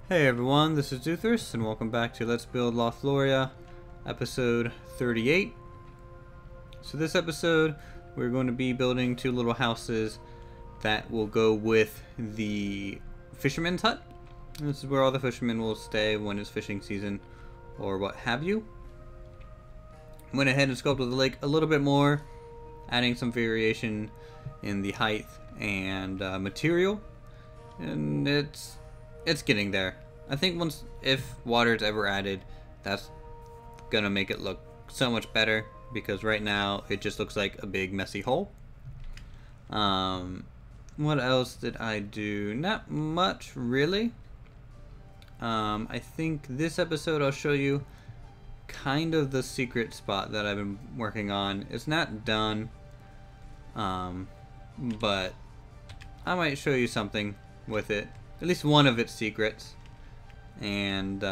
Hey everyone, this is Uthris, and welcome back to Let's Build Lothloria, episode 38. So this episode, we're going to be building two little houses that will go with the fisherman's hut. And this is where all the fishermen will stay when it's fishing season, or what have you. Went ahead and sculpted the lake a little bit more, adding some variation in the height and material, and it's getting there. I think if water is ever added, that's gonna make it look so much better, because right now it just looks like a big messy hole. What else did I do? Not much really. I think this episode I'll show you kind of the secret spot that I've been working on. It's not done, but I might show you something with it. At least one of its secrets. And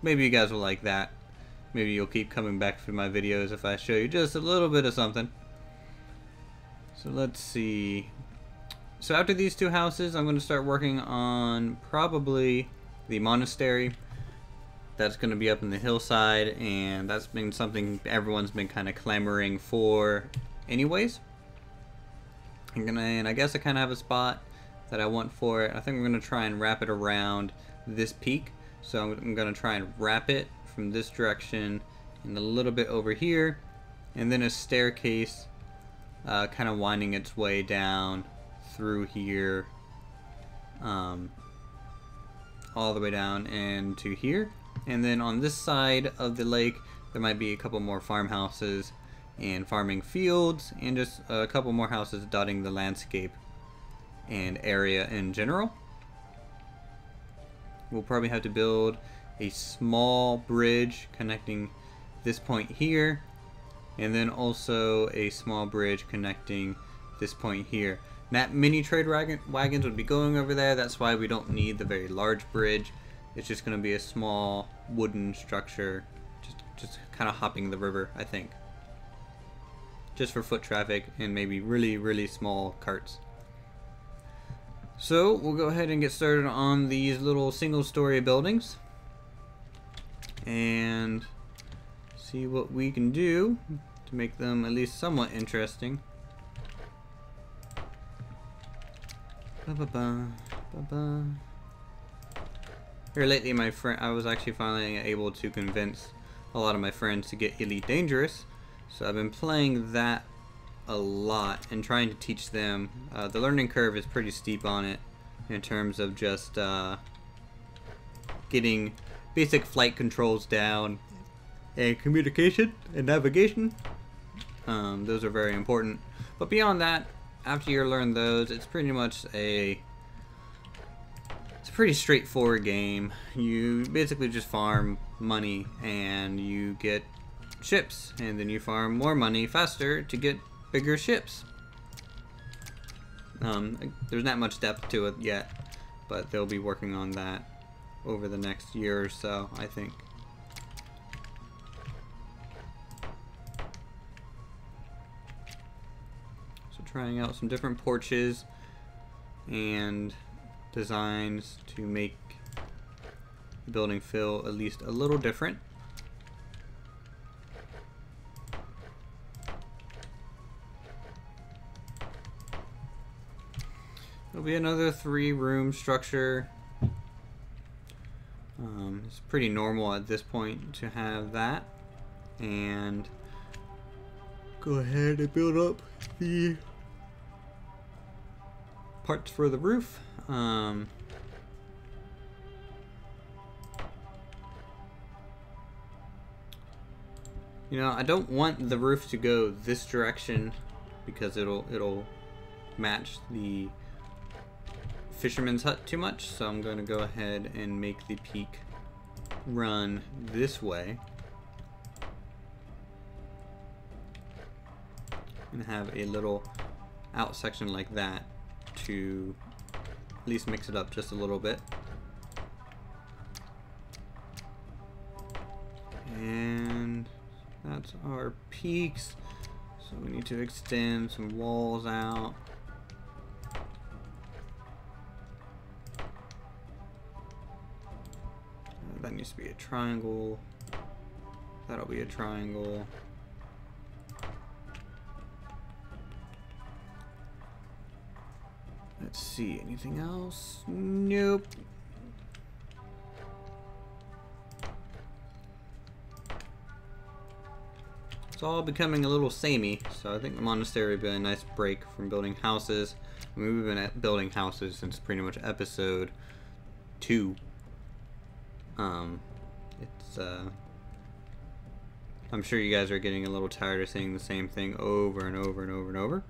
maybe you guys will like that. Maybe you'll keep coming back to my videos if I show you just a little bit of something. So let's see. So after these two houses, I'm going to start working on probably the monastery. That's going to be up in the hillside, and that's been something everyone's been kind of clamoring for anyways. And I guess I kind of have a spot that I want for it. I think I'm going to try and wrap it around this peak. So I'm going to try and wrap it from this direction and a little bit over here, and then a staircase kind of winding its way down through here, all the way down and to here. And then on this side of the lake there might be a couple more farmhouses and farming fields, and just a couple more houses dotting the landscape and area in general. We'll probably have to build a small bridge connecting this point here, and then also a small bridge connecting this point here. Not many trade wagons would be going over there. That's why we don't need the very large bridge. It's just going to be a small wooden structure, just kind of hopping the river, I think, just for foot traffic and maybe really small carts. So we'll go ahead and get started on these little single-story buildings and see what we can do to make them at least somewhat interesting. Here lately, I was actually finally able to convince a lot of my friends to get Elite Dangerous, so I've been playing that a lot and trying to teach them. The learning curve is pretty steep on it in terms of just getting basic flight controls down and communication and navigation. Those are very important, but beyond that, after you learn those, it's pretty much it's a pretty straightforward game. You basically just farm money and you get ships, and then you farm more money faster to get bigger ships. There's not much depth to it yet, but they'll be working on that over the next year or so, I think. So trying out some different porches and designs to make the building feel at least a little different. It'll be another 3-room structure. It's pretty normal at this point to have that. And go ahead and build up the parts for the roof. You know, I don't want the roof to go this direction because it'll match the fisherman's hut too much, so I'm going to go ahead and make the peak run this way and have a little out section like that to at least mix it up just a little bit. And that's our peaks, so we need to extend some walls out. that needs to be a triangle. That'll be a triangle. Let's see, anything else? Nope. It's all becoming a little samey, so I think the monastery would be a nice break from building houses. I mean, we've been building houses since pretty much episode 2. I'm sure you guys are getting a little tired of seeing the same thing over and over and over and over.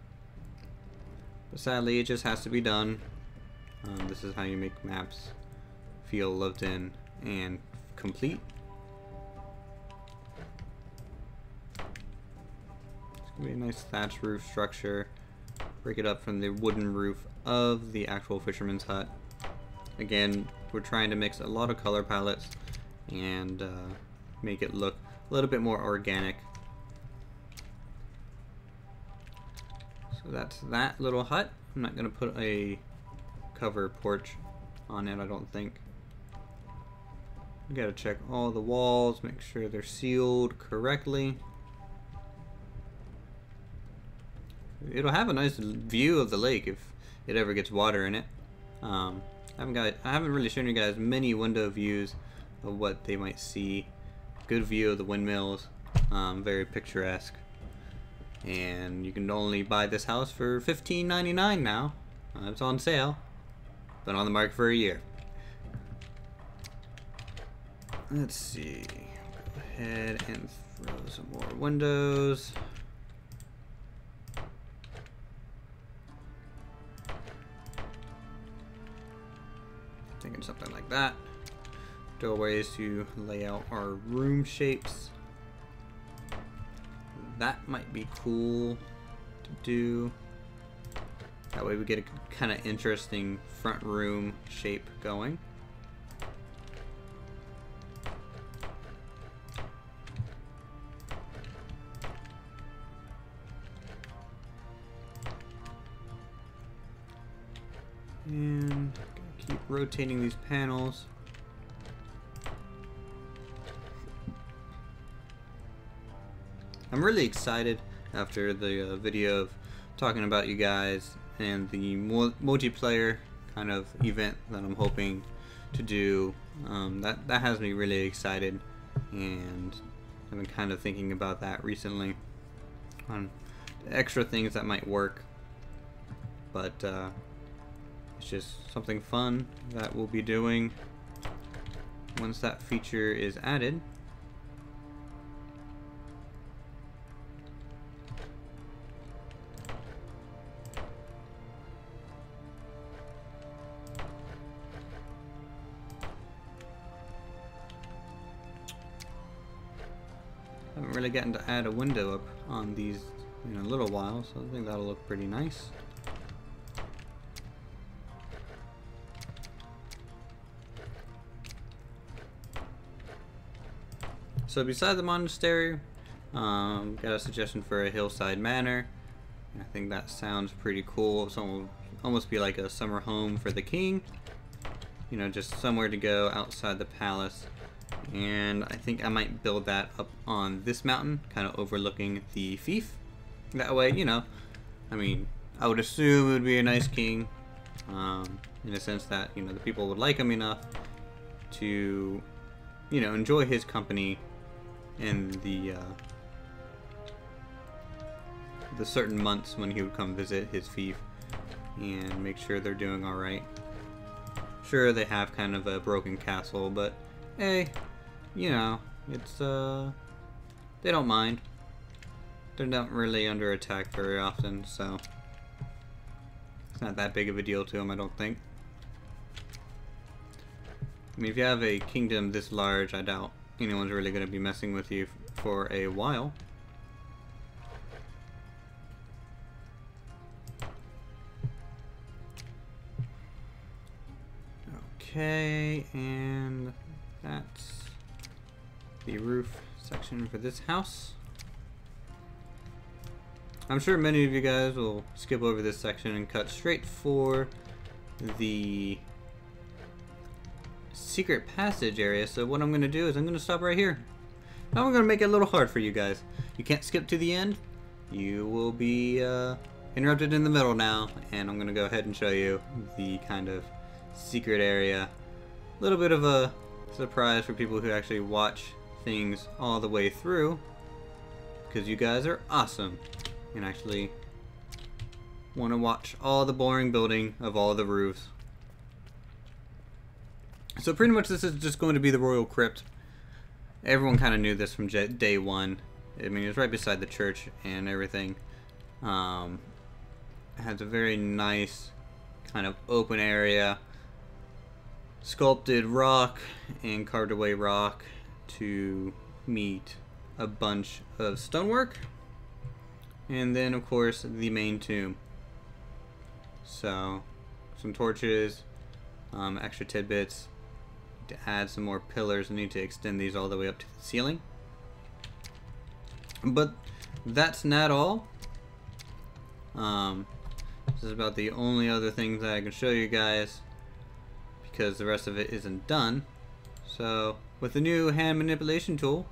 But sadly, it just has to be done. This is how you make maps feel lived in and complete. It's gonna be a nice thatch roof structure. Break it up from the wooden roof of the actual fisherman's hut. Again, we're trying to mix a lot of color palettes and make it look a little bit more organic. So that's that little hut. I'm not gonna put a cover porch on it, I don't think. We gotta check all the walls, make sure they're sealed correctly. It'll have a nice view of the lake if it ever gets water in it. I haven't really shown you guys many window views of what they might see. Good view of the windmills, very picturesque. And you can only buy this house for $15.99 now. It's on sale. Been on the market for a year. Let's see. Go ahead and throw some more windows. Thinking something like that. Doorways to lay out our room shapes. That might be cool to do. That way we get a kind of interesting front room shape going. And keep rotating these panels. I'm really excited after the video of talking about you guys and the multiplayer kind of event that I'm hoping to do. That has me really excited, and I've been kind of thinking about that recently on the extra things that might work, but it's just something fun that we'll be doing once that feature is added. I haven't really gotten to add a window up on these in a little while, so I think that'll look pretty nice. So beside the monastery, got a suggestion for a hillside manor. I think that sounds pretty cool. So almost be like a summer home for the king. You know, just somewhere to go outside the palace. And I think I might build that up on this mountain, kind of overlooking the fief. That way, you know, I mean, I would assume it would be a nice king, in the sense that, you know, the people would like him enough to, you know, enjoy his company in the certain months when he would come visit his fief and make sure they're doing all right. Sure, they have kind of a broken castle, but hey, you know, it's they don't mind. They're not really under attack very often, so it's not that big of a deal to them, I don't think. I mean, if you have a kingdom this large, I doubt anyone's really going to be messing with you for a while. Okay, and that's the roof section for this house. I'm sure many of you guys will skip over this section and cut straight for the secret passage area. So what I'm going to do is I'm going to stop right here. Now we're going to make it a little hard for you guys. You can't skip to the end. You will be interrupted in the middle now, and I'm going to go ahead and show you the kind of secret area. A little bit of a surprise for people who actually watch things all the way through, because you guys are awesome and actually want to watch all the boring building of all the roofs. So pretty much this is just going to be the Royal Crypt. Everyone kind of knew this from day one. I mean, it's right beside the church and everything. It has a very nice kind of open area, sculpted rock and carved away rock to meet a bunch of stonework, and then of course the main tomb. So some torches, extra tidbits to add some more pillars. I need to extend these all the way up to the ceiling, but that's not all. This is about the only other things that I can show you guys, because the rest of it isn't done. So with the new hand manipulation tool,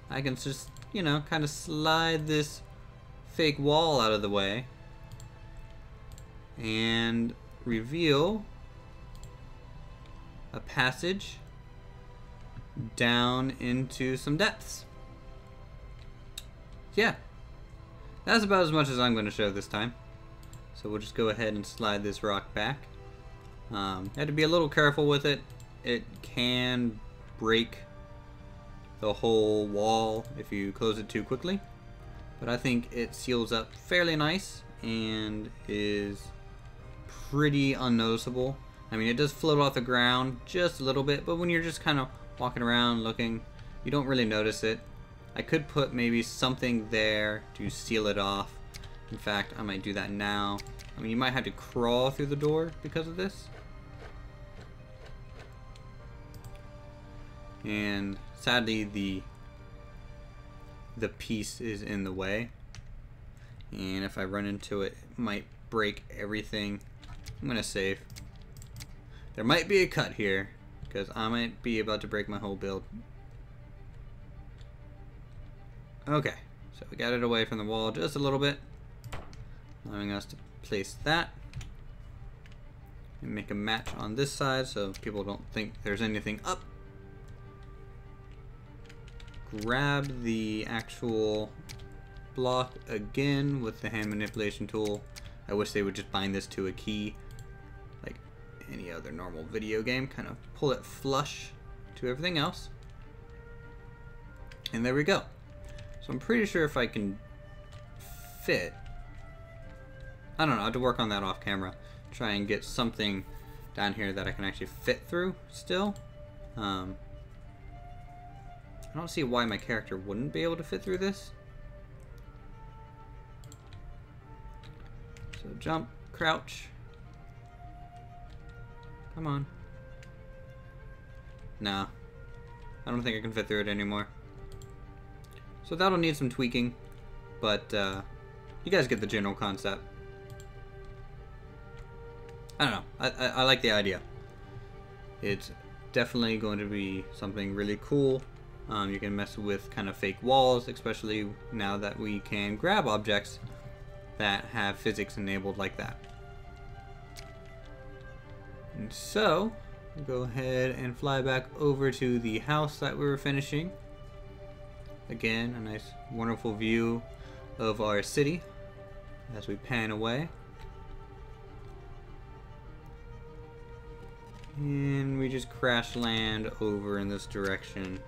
I can just, you know, kind of slide this fake wall out of the way and reveal a passage down into some depths. Yeah, that's about as much as I'm going to show this time. So we'll just go ahead and slide this rock back. You have to be a little careful with it. It can break the whole wall if you close it too quickly, but I think it seals up fairly nice and is pretty unnoticeable. I mean, it does float off the ground just a little bit, but when you're just kind of walking around looking, you don't really notice it. I could put maybe something there to seal it off. In fact, I might do that now. I mean, you might have to crawl through the door because of this. And sadly, the piece is in the way. And if I run into it, it might break everything. I'm gonna save. There might be a cut here, because I might be about to break my whole build. Okay, so we got it away from the wall just a little bit, allowing us to place that and make a match on this side so people don't think there's anything up. Grab the actual block again with the hand manipulation tool. I wish they would just bind this to a key like any other normal video game, kind of pull it flush to everything else, and there we go. So I'm pretty sure if I can fit, I don't know, I have to work on that off camera, try and get something down here that I can actually fit through still. I don't see why my character wouldn't be able to fit through this. So jump, crouch. Come on. No, I don't think I can fit through it anymore. So that'll need some tweaking, but you guys get the general concept. I don't know, I like the idea. It's definitely going to be something really cool. You can mess with kind of fake walls, especially now that we can grab objects that have physics enabled like that. And so, go ahead and fly back over to the house that we were finishing. Again, a nice, wonderful view of our city as we pan away. And we just crash land over in this direction.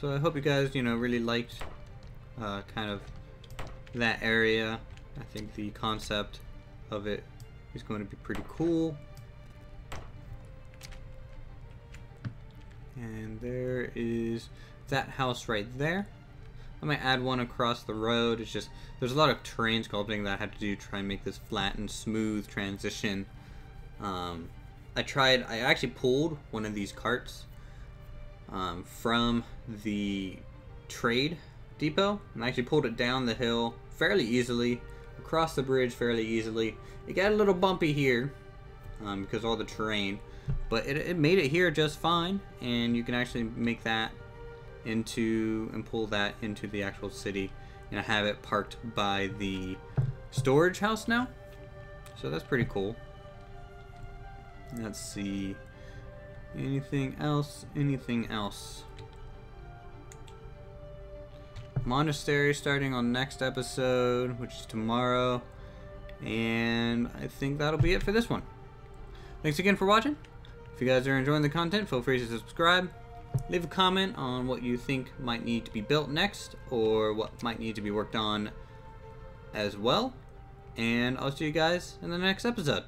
So I hope you guys, you know, really liked kind of that area. I think the concept of it is going to be pretty cool. And there is that house right there. I might add one across the road. It's just, there's a lot of terrain sculpting that I had to do to try and make this flat and smooth transition. I actually pulled one of these carts from the trade depot, and I actually pulled it down the hill fairly easily, across the bridge fairly easily. It got a little bumpy here because of all the terrain, but it made it here just fine, and you can actually make that into and pull that into the actual city, and I have it parked by the storage house now, so that's pretty cool. Let's see, anything else? Monastery starting on next episode, which is tomorrow, and I think that'll be it for this one. Thanks again for watching. If you guys are enjoying the content, feel free to subscribe. Leave a comment on what you think might need to be built next, or what might need to be worked on as well. And I'll see you guys in the next episode.